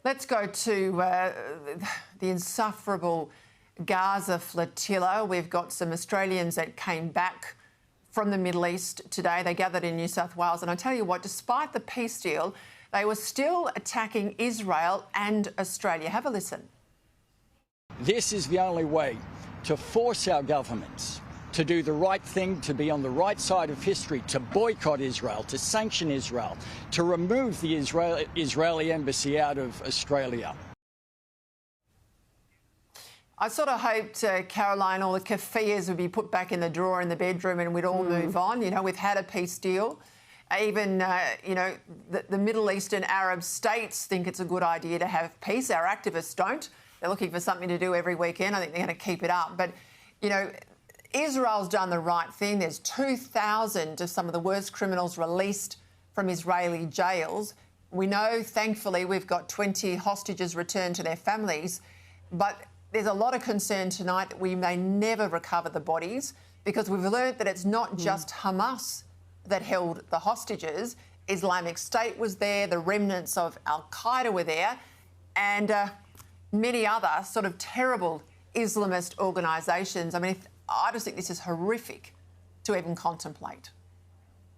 Let's go to the insufferable Gaza flotilla. We've got some Australians that came back from the Middle East today. They gathered in New South Wales. And I tell you what, despite the peace deal, they were still attacking Israel and Australia. Have a listen. This is the only way to force our governments to do the right thing, to be on the right side of history, to boycott Israel, to sanction Israel, to remove the Israeli embassy out of Australia. I sort of hoped, Caroline, all the kafirs would be put back in the drawer in the bedroom and we'd all move on. You know, we've had a peace deal. Even, you know, the Middle Eastern Arab states think it's a good idea to have peace. Our activists don't. They're looking for something to do every weekend. I think they're going to keep it up. But, you know, Israel's done the right thing. There's 2,000 of some of the worst criminals released from Israeli jails. We know, thankfully, we've got 20 hostages returned to their families. But there's a lot of concern tonight that we may never recover the bodies, because we've learned that it's not just Hamas that held the hostages. Islamic State was there, the remnants of Al-Qaeda were there, and many other sort of terrible Islamist organisations. I mean, I just think this is horrific to even contemplate.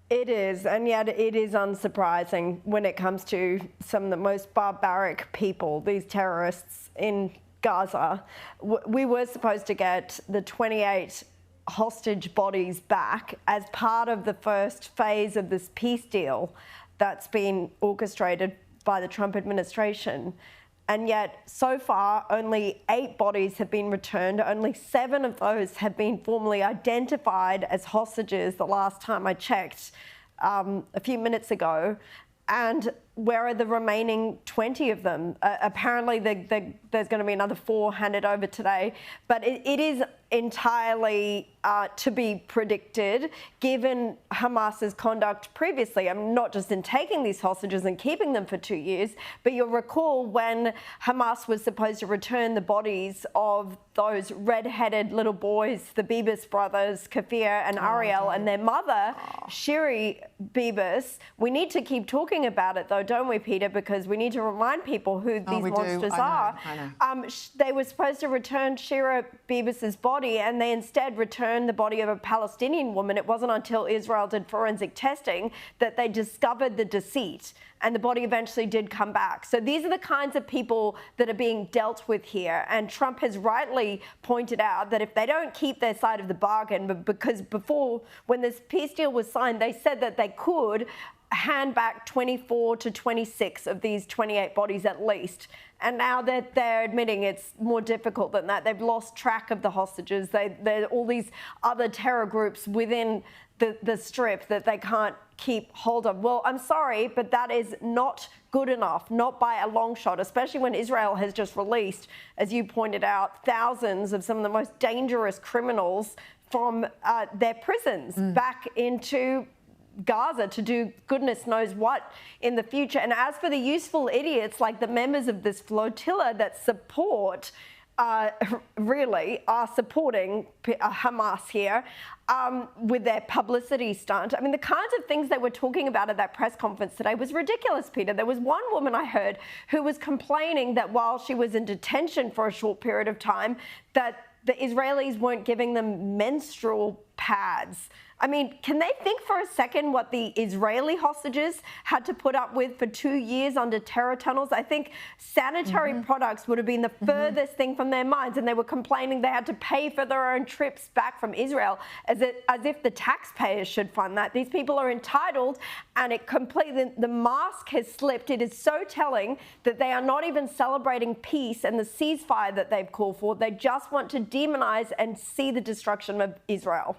It is, and yet it is unsurprising when it comes to some of the most barbaric people, these terrorists in Gaza. We were supposed to get the 28 hostage bodies back as part of the first phase of this peace deal that's been orchestrated by the Trump administration. And yet, so far, only 8 bodies have been returned. Only 7 of those have been formally identified as hostages the last time I checked a few minutes ago. And where are the remaining 20 of them? Apparently, there's going to be another 4 handed over today. But it is entirely to be predicted, given Hamas's conduct previously. Not just in taking these hostages and keeping them for 2 years, but you'll recall when Hamas was supposed to return the bodies of those red-headed little boys, the Bibas brothers, Kafir and Ariel, and their mother, Shiri Bibas. We need to keep talking about it, though, don't we, Peter? Because we need to remind people who these monsters are. I know. They were supposed to return Shira Bibas's body, and they instead returned the body of a Palestinian woman. It wasn't until Israel did forensic testing that they discovered the deceit, and the body eventually did come back. So these are the kinds of people that are being dealt with here. And Trump has rightly pointed out that if they don't keep their side of the bargain, because before, when this peace deal was signed, they said that they could hand back 24 to 26 of these 28 bodies at least. And now that they're admitting it's more difficult than that. They've lost track of the hostages. There are all these other terror groups within the strip that they can't keep hold of. Well, I'm sorry, but that is not good enough, not by a long shot, especially when Israel has just released, as you pointed out, thousands of some of the most dangerous criminals from their prisons back into Gaza to do goodness knows what in the future. And as for the useful idiots like the members of this flotilla that support, really are supporting Hamas here with their publicity stunt. I mean, the kinds of things they were talking about at that press conference today was ridiculous, Peter. There was one woman I heard who was complaining that while she was in detention for a short period of time, that the Israelis weren't giving them menstrual pads. I mean, can they think for a second what the Israeli hostages had to put up with for 2 years under terror tunnels? I think sanitary products would have been the furthest thing from their minds, and they were complaining they had to pay for their own trips back from Israel, as if the taxpayers should fund that. These people are entitled, and it completely, the mask has slipped. It is so telling that they are not even celebrating peace and the ceasefire that they've called for. They just want to demonize and see the destruction of Israel.